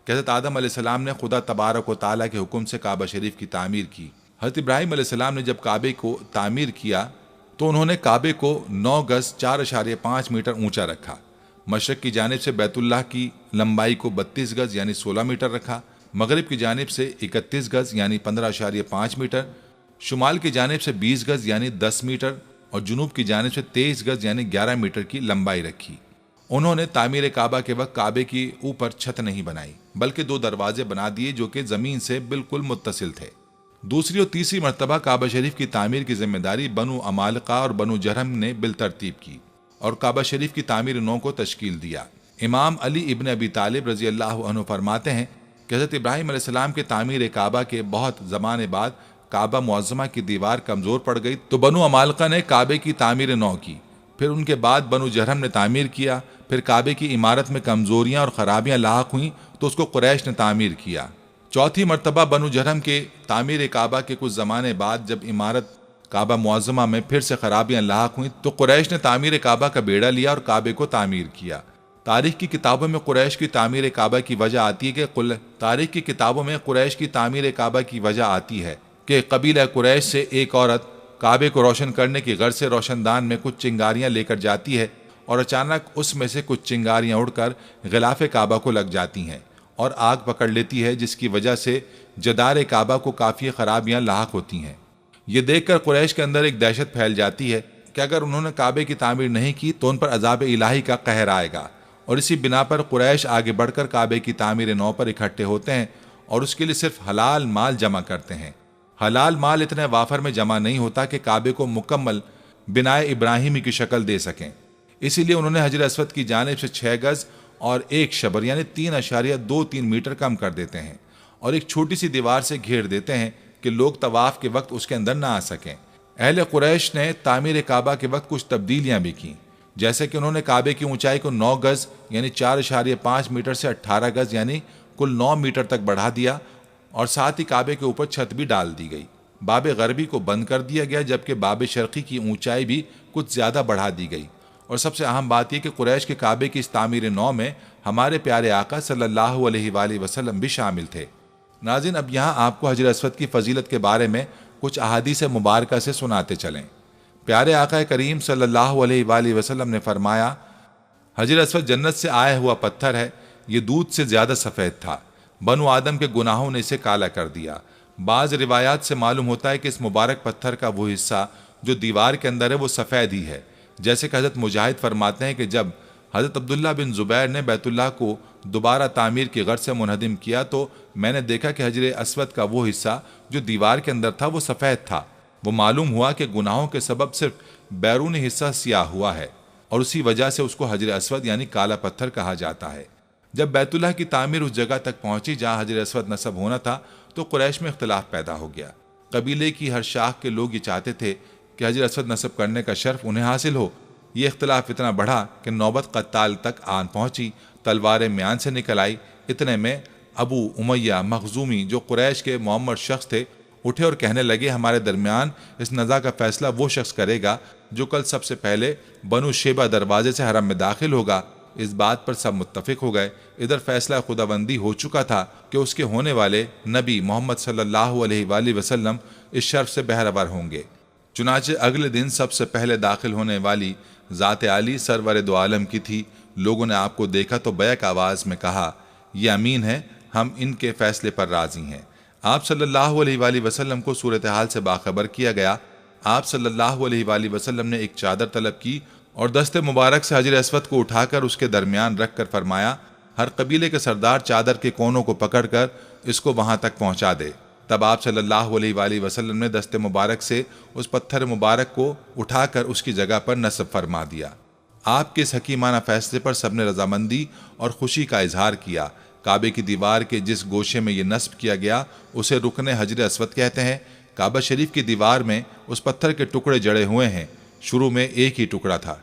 کہ حضرت آدم علیہ السلام نے خدا تبارک و تعالیٰ کے حکم سے کعبہ شریف کی تعمیر کی۔ حضرت ابراہیم علیہ السلام نے جب کعبے کو تعمیر کیا تو انہوں نے کعبے کو 9 گز 4.5 میٹر اونچا رکھا۔ مشرق کی جانب سے بیت اللہ کی لمبائی کو 32 گز یعنی 16 میٹر رکھا، مغرب کی جانب سے 31 گز یعنی 15.5 میٹر، شمال کی جانب سے 20 گز یعنی 10 میٹر اور جنوب کی جانب سے 23 گز یعنی 11 میٹر کی لمبائی رکھی۔ انہوں نے تعمیر کعبہ کے وقت کعبے کی اوپر چھت نہیں بنائی، بلکہ 2 دروازے بنا دیے جو کہ زمین سے بالکل متصل تھے۔ دوسری اور تیسری مرتبہ کعبہ شریف کی تعمیر کی ذمہ داری بنو عمالقہ اور بنو جرہم نے بالترتیب کی اور کعبہ شریف کی تعمیر نو کو تشکیل دیا۔ امام علی ابن ابی طالب رضی اللہ عنہ فرماتے ہیں کہ حضرت ابراہیم علیہ السلام کے تعمیر کعبہ کے بہت زمانے بعد کعبہ معظمہ کی دیوار کمزور پڑ گئی تو بنو عمالقہ نے کعبے کی تعمیر نو کی، پھر ان کے بعد بنو جرہم نے تعمیر کیا، پھر کعبے کی عمارت میں کمزوریاں اور خرابیاں لاحق ہوئیں تو اس کو قریش نے تعمیر کیا۔ چوتھی مرتبہ بنو جرہم کے تعمیر کعبہ کے کچھ زمانے بعد جب عمارت کعبہ معظمہ میں پھر سے خرابیاں لاحق ہوئیں تو قریش نے تعمیر کعبہ کا بیڑا لیا اور کعبے کو تعمیر کیا۔ تاریخ کی کتابوں میں قریش کی تعمیر کعبہ کی وجہ آتی ہے کہ قبیلہ قریش سے ایک عورت کعبے کو روشن کرنے کی غرض سے روشن دان میں کچھ چنگاریاں لے کر جاتی ہے اور اچانک اس میں سے کچھ چنگاریاں اڑ کر غلاف کعبہ کو لگ جاتی ہیں اور آگ پکڑ لیتی ہے، جس کی وجہ سے جدار کعبہ کو کافی خرابیاں لاحق ہوتی ہیں۔ یہ دیکھ کر قریش کے اندر ایک دہشت پھیل جاتی ہے کہ اگر انہوں نے کعبے کی تعمیر نہیں کی تو ان پر عذاب الہی کا قہر آئے گا، اور اسی بنا پر قریش آگے بڑھ کر کعبے کی تعمیر نو پر اکٹھے ہوتے ہیں اور اس کے لیے صرف حلال مال جمع کرتے ہیں۔ حلال مال اتنے وافر میں جمع نہیں ہوتا کہ کعبے کو مکمل بنائے ابراہیمی کی شکل دے سکیں، اسی لیے انہوں نے حجر اسود کی جانب سے 6 گز اور 1 شبر یعنی 3.23 میٹر کم کر دیتے ہیں اور ایک چھوٹی سی دیوار سے گھیر دیتے ہیں کہ لوگ طواف کے وقت اس کے اندر نہ آ سکیں۔ اہل قریش نے تعمیر کعبہ کے وقت کچھ تبدیلیاں بھی کی، جیسے کہ انہوں نے کعبے کی اونچائی کو 9 گز یعنی 4.5 میٹر سے 18 گز یعنی کل 9 میٹر تک بڑھا دیا، اور ساتھ ہی کعبے کے اوپر چھت بھی ڈال دی گئی۔ باب غربی کو بند کر دیا گیا، جبکہ باب شرقی کی اونچائی بھی کچھ زیادہ بڑھا دی گئی، اور سب سے اہم بات یہ کہ قریش کے کعبے کی اس تعمیر نو میں ہمارے پیارے آقا صلی اللہ علیہ وآلہ وسلم بھی شامل تھے۔ ناظرین، اب یہاں آپ کو حجر اسود کی فضیلت کے بارے میں کچھ احادیث مبارکہ سے سناتے چلیں۔ پیارے آقا کریم صلی اللہ علیہ وآلہ وسلم نے فرمایا، حجر اسود جنت سے آیا ہوا پتھر ہے، یہ دودھ سے زیادہ سفید تھا، بنو آدم کے گناہوں نے اسے کالا کر دیا۔ بعض روایات سے معلوم ہوتا ہے کہ اس مبارک پتھر کا وہ حصہ جو دیوار کے اندر ہے وہ سفید ہی ہے، جیسے کہ حضرت مجاہد فرماتے ہیں کہ جب حضرت عبداللہ بن زبیر نے بیت اللہ کو دوبارہ تعمیر کی غرض سے منہدم کیا تو میں نے دیکھا کہ حجر اسود کا وہ حصہ جو دیوار کے اندر تھا وہ سفید تھا۔ وہ معلوم ہوا کہ گناہوں کے سبب صرف بیرونی حصہ سیاہ ہوا ہے، اور اسی وجہ سے اس کو حجر اسود یعنی کالا پتھر کہا جاتا ہے۔ جب بیت اللہ کی تعمیر اس جگہ تک پہنچی جہاں حجر اسود نصب ہونا تھا تو قریش میں اختلاف پیدا ہو گیا۔ قبیلے کی ہر شاخ کے لوگ یہ چاہتے تھے کہ حجر اسود نصب کرنے کا شرف انہیں حاصل ہو۔ یہ اختلاف اتنا بڑھا کہ نوبت قتال تک آن پہنچی، تلواریں میان سے نکل آئی۔ اتنے میں ابو امیہ مخزومی جو قریش کے معمر شخص تھے اٹھے اور کہنے لگے، ہمارے درمیان اس نزاع کا فیصلہ وہ شخص کرے گا جو کل سب سے پہلے بنو شیبہ دروازے سے حرم میں داخل ہوگا۔ اس بات پر سب متفق ہو گئے۔ ادھر فیصلہ خداوندی ہو چکا تھا کہ اس کے ہونے والے نبی محمد صلی اللہ علیہ وآلہ وسلم اس شرف سے بہرور ہوں گے۔ چنانچہ اگلے دن سب سے پہلے داخل ہونے والی ذات عالی سرور دو عالم کی تھی۔ لوگوں نے آپ کو دیکھا تو بیک آواز میں کہا، یہ امین ہے، ہم ان کے فیصلے پر راضی ہیں۔ آپ صلی اللہ علیہ وآلہ وسلم کو صورتحال سے باخبر کیا گیا۔ آپ صلی اللہ علیہ وآلہ وسلم نے ایک چادر طلب کی اور دست مبارک سے حجر اسود کو اٹھا کر اس کے درمیان رکھ کر فرمایا، ہر قبیلے کے سردار چادر کے کونوں کو پکڑ کر اس کو وہاں تک پہنچا دے۔ تب آپ صلی اللہ علیہ وآلہ وسلم نے دست مبارک سے اس پتھر مبارک کو اٹھا کر اس کی جگہ پر نصب فرما دیا۔ آپ کے اس حکیمانہ فیصلے پر سب نے رضامندی اور خوشی کا اظہار کیا۔ کعبے کی دیوار کے جس گوشے میں یہ نصب کیا گیا اسے رکن حجر اسود کہتے ہیں۔ کعبہ شریف کی دیوار میں اس پتھر کے ٹکڑے جڑے ہوئے ہیں۔ شروع میں ایک ہی ٹکڑا تھا،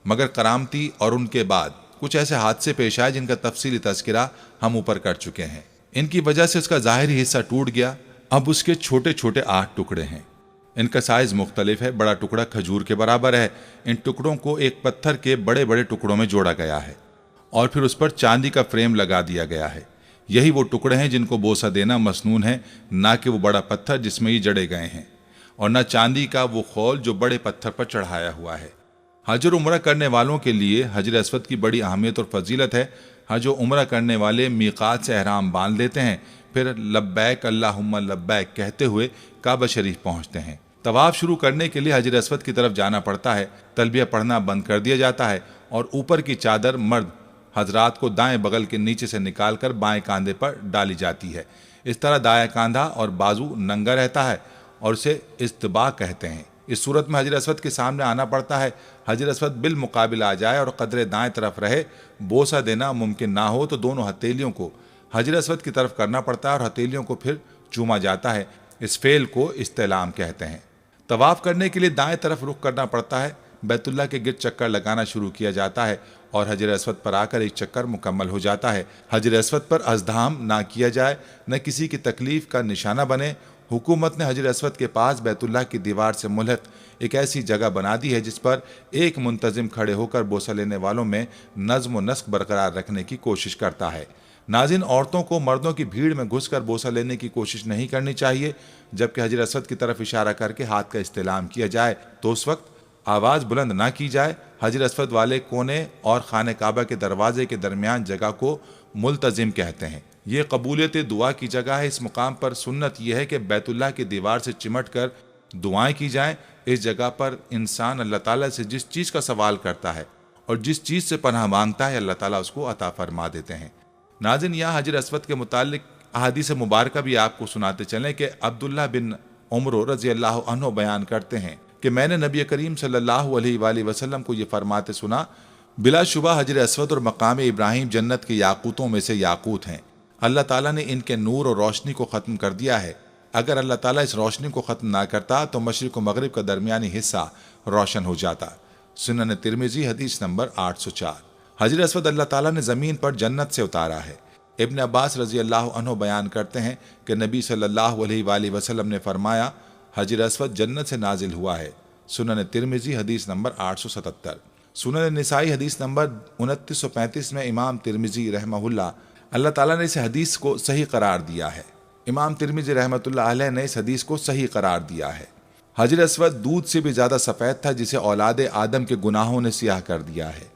مگر کرامتی اور ان کے بعد کچھ ایسے حادثے پیش آئے جن کا تفصیلی تذکرہ ہم اوپر کر چکے ہیں۔ ان کی وجہ سے اس کا ظاہری حصہ ٹوٹ گیا۔ اب اس کے چھوٹے چھوٹے 8 ٹکڑے ہیں۔ ان کا سائز مختلف ہے۔ بڑا ٹکڑا کھجور کے برابر ہے۔ ان ٹکڑوں کو ایک پتھر کے بڑے بڑے ٹکڑوں میں جوڑا گیا ہے اور پھر اس پر چاندی کا فریم لگا دیا گیا ہے۔ یہی وہ ٹکڑے ہیں جن کو بوسہ دینا مسنون ہے، نہ کہ وہ بڑا پتھر جس میں یہ جڑے گئے ہیں، اور نہ چاندی کا وہ خول جو بڑے پتھر پر چڑھایا ہوا ہے۔ حج اور عمرہ کرنے والوں کے لیے حجر اسود کی بڑی اہمیت اور فضیلت ہے۔ حج و عمرہ کرنے والے میقات سے احرام باندھ لیتے ہیں، پھر لبیک اللہم لبیک کہتے ہوئے کعبہ شریف پہنچتے ہیں۔ طواف شروع کرنے کے لیے حجر اسود کی طرف جانا پڑتا ہے۔ تلبیہ پڑھنا بند کر دیا جاتا ہے اور اوپر کی چادر مرد حضرات کو دائیں بغل کے نیچے سے نکال کر بائیں کاندھے پر ڈالی جاتی ہے۔ اس طرح دائیں کاندھا اور بازو ننگا رہتا ہے اور اسے استباق کہتے ہیں۔ اس صورت میں حجر اسود کے سامنے آنا پڑتا ہے۔ حجر اسود بالمقابل آ جائے اور قدرے دائیں طرف رہے، بوسہ دینا ممکن نہ ہو تو دونوں ہتھیلیوں کو حجر اسود کی طرف کرنا پڑتا ہے اور ہتھیلیوں کو پھر چوما جاتا ہے۔ اس فعل کو استعلام کہتے ہیں۔ طواف کرنے کے لیے دائیں طرف رخ کرنا پڑتا ہے۔ بیت اللہ کے گرد چکر لگانا شروع کیا جاتا ہے اور حجر اسود پر آ کر ایک چکر مکمل ہو جاتا ہے۔ حجر اسود پر ازدحام نہ کیا جائے، نہ کسی کی تکلیف کا نشانہ بنے۔ حکومت نے حجر اسود کے پاس بیت اللہ کی دیوار سے ملحق ایک ایسی جگہ بنا دی ہے جس پر ایک منتظم کھڑے ہو کر بوسہ لینے والوں میں نظم و نسق برقرار رکھنے کی کوشش کرتا ہے۔ ناظرین، عورتوں کو مردوں کی بھیڑ میں گھس کر بوسہ لینے کی کوشش نہیں کرنی چاہیے۔ جبکہ حجر اسود کی طرف اشارہ کر کے ہاتھ کا استعلام کیا جائے تو اس وقت آواز بلند نہ کی جائے۔ حجر اسود والے کونے اور خانہ کعبہ کے دروازے کے درمیان جگہ کو ملتزم کہتے ہیں۔ یہ قبولیت دعا کی جگہ ہے۔ اس مقام پر سنت یہ ہے کہ بیت اللہ کی دیوار سے چمٹ کر دعائیں کی جائیں۔ اس جگہ پر انسان اللہ تعالیٰ سے جس چیز کا سوال کرتا ہے اور جس چیز سے پناہ مانگتا ہے، اللہ تعالیٰ اس کو عطا فرما دیتے ہیں۔ ناظرین، یہاں حجر اسود کے متعلق احادیث مبارکہ بھی آپ کو سناتے چلیں کہ عبداللہ بن عمر رضی اللہ عنہ بیان کرتے ہیں کہ میں نے نبی کریم صلی اللہ علیہ وآلہ وسلم کو یہ فرماتے سنا، بلا شبہ حجر اسود اور مقام ابراہیم جنت کے یاقوتوں میں سے یاقوت ہیں۔ اللہ تعالیٰ نے ان کے نور اور روشنی کو ختم کر دیا ہے۔ اگر اللہ تعالیٰ اس روشنی کو ختم نہ کرتا تو مشرق و مغرب کا درمیانی حصہ روشن ہو جاتا۔ سنن ترمذی حدیث نمبر 804۔ حجر اسود اللہ تعالیٰ نے زمین پر جنت سے اتارا ہے۔ ابن عباس رضی اللہ عنہ بیان کرتے ہیں کہ نبی صلی اللہ علیہ وآلہ وسلم نے فرمایا، حجر اسود جنت سے نازل ہوا ہے۔ سنن ترمذی حدیث نمبر 877۔ سنن نسائی حدیث نمبر 2935 میں امام ترمذی رحمہ اللہ تعالیٰ نے اس حدیث کو صحیح قرار دیا ہے۔ امام ترمذی رحمۃ اللہ علیہ نے اس حدیث کو صحیح قرار دیا ہے۔ حجر اسود دودھ سے بھی زیادہ سفید تھا جسے اولاد آدم کے گناہوں نے سیاہ کر دیا ہے۔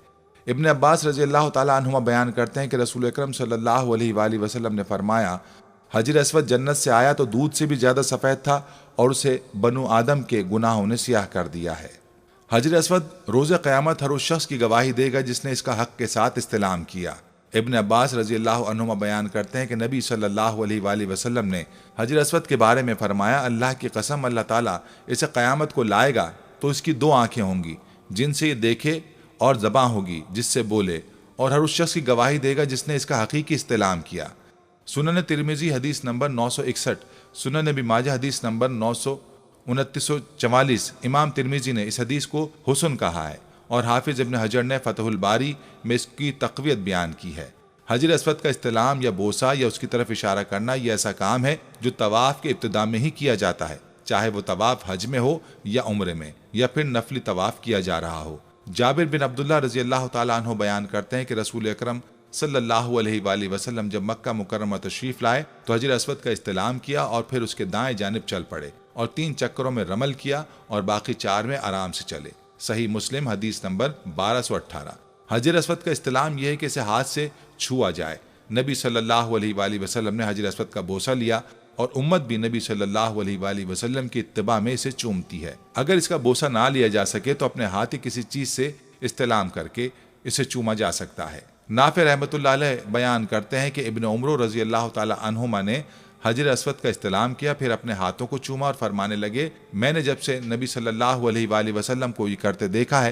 ابن عباس رضی اللہ تعالیٰ عنہما بیان کرتے ہیں کہ رسول اکرم صلی اللہ علیہ وآلہ وسلم نے فرمایا، حجر اسود جنت سے آیا تو دودھ سے بھی زیادہ سفید تھا اور اسے بنو آدم کے گناہوں نے سیاہ کر دیا ہے۔ حجر اسود روز قیامت ہر اس شخص کی گواہی دے گا جس نے اس کا حق کے ساتھ استلام کیا۔ ابن عباس رضی اللہ عنہما بیان کرتے ہیں کہ نبی صلی اللہ علیہ وآلہ وسلم نے حجر اسود کے بارے میں فرمایا، اللہ کی قسم، اللہ تعالیٰ اسے قیامت کو لائے گا تو اس کی 2 آنکھیں ہوں گی جن سے یہ دیکھے، اور زباں ہوگی جس سے بولے، اور ہر اس شخص کی گواہی دے گا جس نے اس کا حقیقی استلام کیا۔ سنن ترمذی حدیث نمبر 961، سنن ابن ماجہ حدیث نمبر 2944۔ امام ترمذی نے اس حدیث کو حسن کہا ہے اور حافظ ابن حجر نے فتح الباری میں اس کی تقویت بیان کی ہے۔ حجر اسود کا استلام یا بوسہ یا اس کی طرف اشارہ کرنا یہ ایسا کام ہے جو طواف کے ابتدا میں ہی کیا جاتا ہے، چاہے وہ طواف حج میں ہو یا عمرے میں یا پھر نفلی طواف کیا جا رہا ہو۔ جابر بن عبداللہ رضی اللہ تعالیٰ عنہ بیان کرتے ہیں کہ رسول اکرم صلی اللہ علیہ وآلہ وسلم جب مکہ مکرمہ تشریف لائے تو حجر اسود کا استلام کیا اور پھر اس کے دائیں جانب چل پڑے اور 3 چکروں میں رمل کیا اور باقی 4 میں آرام سے چلے۔ صحیح مسلم حدیث نمبر 1218۔ حجر اسود کا استلام یہ ہے کہ اسے ہاتھ سے چھوا جائے۔ نبی صلی اللہ علیہ وآلہ وسلم نے حجر اسود کا بوسہ لیا اور امت بھی نبی صلی اللہ علیہ وآلہ وسلم کی اتباع میں اسے چومتی ہے۔ اگر اس کا بوسہ نہ لیا جا سکے تو اپنے ہاتھ کسی چیز سے استلام کر کے اسے چوما جا سکتا ہے۔ نافع رحمۃ اللہ علیہ بیان کرتے ہیں کہ ابن عمر رضی اللہ تعالی عنہما نے حجر اسود کا استلام کیا، پھر اپنے ہاتھوں کو چوما اور فرمانے لگے، میں نے جب سے نبی صلی اللہ علیہ وآلہ وسلم کو یہ کرتے دیکھا ہے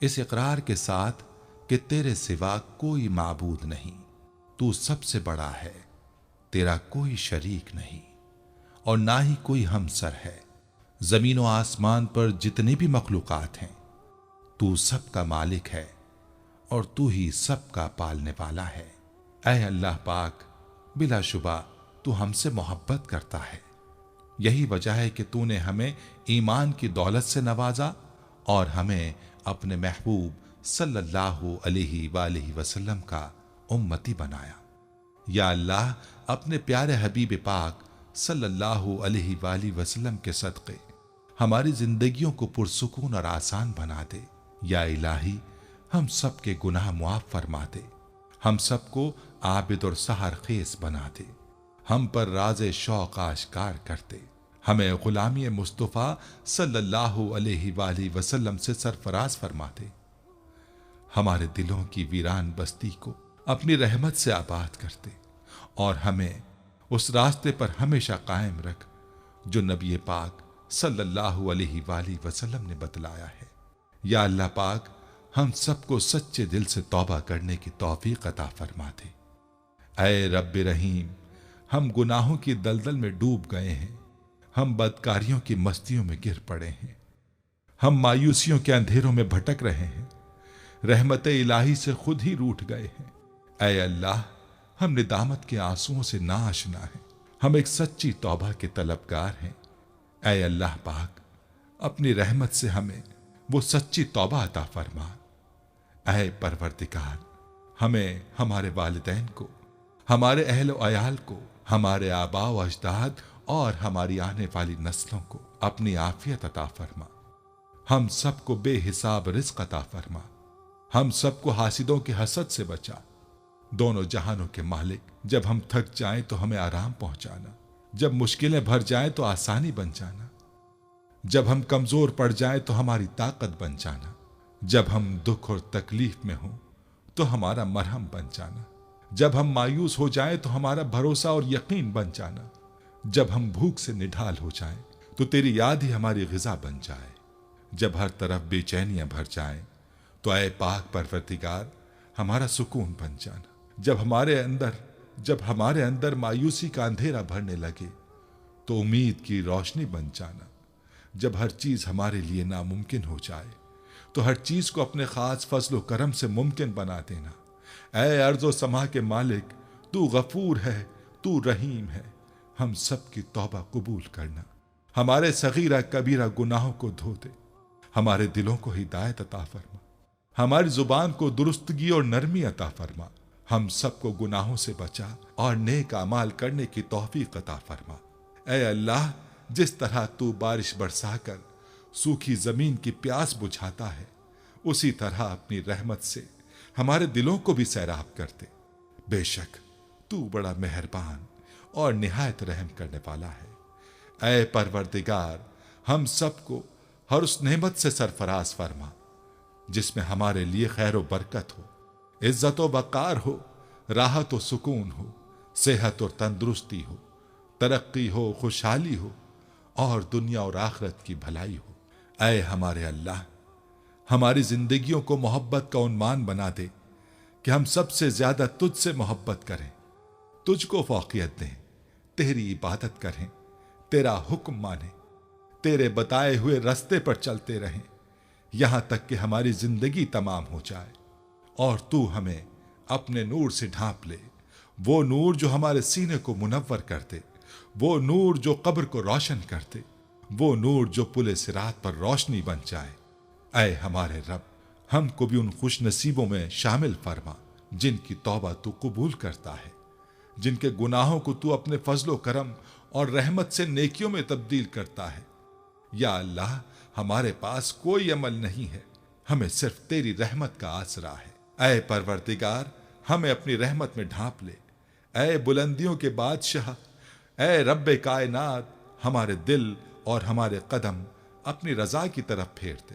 اس اقرار کے ساتھ کہ تیرے سوا کوئی معبود نہیں، تو سب سے بڑا ہے، تیرا کوئی شریک نہیں اور نہ ہی کوئی ہمسر ہے۔ زمین و آسمان پر جتنی بھی مخلوقات ہیں تو سب کا مالک ہے اور تو ہی سب کا پالنے والا ہے۔ اے اللہ پاک، بلا شبہ تو ہم سے محبت کرتا ہے، یہی وجہ ہے کہ تو نے ہمیں ایمان کی دولت سے نوازا اور ہمیں اپنے محبوب صلی اللہ علیہ وآلہ وسلم کا امتی بنایا۔ یا اللہ، اپنے پیارے حبیب پاک صلی اللہ علیہ وآلہ وسلم کے صدقے ہماری زندگیوں کو پرسکون اور آسان بنا دے۔ یا الہی، ہم سب کے گناہ معاف فرما دے، ہم سب کو عابد اور سحر خیز بنا دے، ہم پر راز شوق آشکار کر دے، ہمیں غلامی مصطفیٰ صلی اللہ علیہ وآلہ وسلم سے سرفراز فرما دے، ہمارے دلوں کی ویران بستی کو اپنی رحمت سے آباد کر دے اور ہمیں اس راستے پر ہمیشہ قائم رکھ جو نبی پاک صلی اللہ علیہ وآلہ وسلم نے بتلایا ہے۔ یا اللہ پاک، ہم سب کو سچے دل سے توبہ کرنے کی توفیق عطا فرما دے۔ اے رب رحیم، ہم گناہوں کی دلدل میں ڈوب گئے ہیں، ہم بدکاریوں کی مستیوں میں گر پڑے ہیں، ہم مایوسیوں کے اندھیروں میں بھٹک رہے ہیں، رحمت الہی سے خود ہی روٹھ گئے ہیں۔ اے اللہ، ہم ندامت کے آنسوؤں سے ناآشنا ہیں، ہم ایک سچی توبہ کے طلبگار ہیں۔ اے اللہ پاک، اپنی رحمت سے ہمیں وہ سچی توبہ عطا فرما۔ اے پروردگار، ہمیں ہمارے والدین کو، ہمارے اہل و عیال کو، ہمارے آباء و اجداد اور ہماری آنے والی نسلوں کو اپنی عافیت عطا فرما، ہم سب کو بے حساب رزق عطا فرما، ہم سب کو حاسدوں کے حسد سے بچا۔ دونوں جہانوں کے مالک، جب ہم تھک جائیں تو ہمیں آرام پہنچانا، جب مشکلیں بھر جائیں تو آسانی بن جانا، جب ہم کمزور پڑ جائیں تو ہماری طاقت بن جانا، جب ہم دکھ اور تکلیف میں ہوں تو ہمارا مرہم بن جانا، جب ہم مایوس ہو جائیں تو ہمارا بھروسہ اور یقین بن جانا، جب ہم بھوک سے نڈھال ہو جائیں تو تیری یاد ہی ہماری غذا بن جائے، جب ہر طرف بے چینیاں بھر جائیں تو اے پاک پروردگار ہمارا سکون بن جانا، جب ہمارے اندر مایوسی کا اندھیرا بھرنے لگے تو امید کی روشنی بن جانا، جب ہر چیز ہمارے لیے ناممکن ہو جائے تو ہر چیز کو اپنے خاص فضل و کرم سے ممکن بنا دینا۔ اے ارض و سما کے مالک، تو غفور ہے، تو رحیم ہے، ہم سب کی توبہ قبول کرنا، ہمارے صغیرہ کبیرہ گناہوں کو دھو دے، ہمارے دلوں کو ہدایت عطا فرما، ہماری زبان کو درستگی اور نرمی عطا فرما، ہم سب کو گناہوں سے بچا اور نیک اعمال کرنے کی توفیق عطا فرما۔ اے اللہ، جس طرح تو بارش برسا کر سوکھی زمین کی پیاس بجھاتا ہے، اسی طرح اپنی رحمت سے ہمارے دلوں کو بھی سیراب کر دے۔ بے شک تو بڑا مہربان اور نہایت رحم کرنے والا ہے۔ اے پروردگار، ہم سب کو ہر اس نعمت سے سرفراز فرما جس میں ہمارے لیے خیر و برکت ہو، عزت و وقار ہو، راحت و سکون ہو، صحت اور تندرستی ہو، ترقی ہو، خوشحالی ہو اور دنیا اور آخرت کی بھلائی ہو۔ اے ہمارے اللہ، ہماری زندگیوں کو محبت کا عنوان بنا دے کہ ہم سب سے زیادہ تجھ سے محبت کریں، تجھ کو فوقیت دیں، تیری عبادت کریں، تیرا حکم مانیں، تیرے بتائے ہوئے رستے پر چلتے رہیں یہاں تک کہ ہماری زندگی تمام ہو جائے اور تو ہمیں اپنے نور سے ڈھانپ لے، وہ نور جو ہمارے سینے کو منور کر دے، وہ نور جو قبر کو روشن کر دے، وہ نور جو پل صراط پر روشنی بن جائے۔ اے ہمارے رب، ہم کو بھی ان خوش نصیبوں میں شامل فرما جن کی توبہ تو قبول کرتا ہے، جن کے گناہوں کو تو اپنے فضل و کرم اور رحمت سے نیکیوں میں تبدیل کرتا ہے۔ یا اللہ، ہمارے پاس کوئی عمل نہیں ہے، ہمیں صرف تیری رحمت کا آسرا ہے۔ اے پروردگار، ہمیں اپنی رحمت میں ڈھانپ لے۔ اے بلندیوں کے بادشاہ، اے رب کائنات، ہمارے دل اور ہمارے قدم اپنی رضا کی طرف پھیر دے۔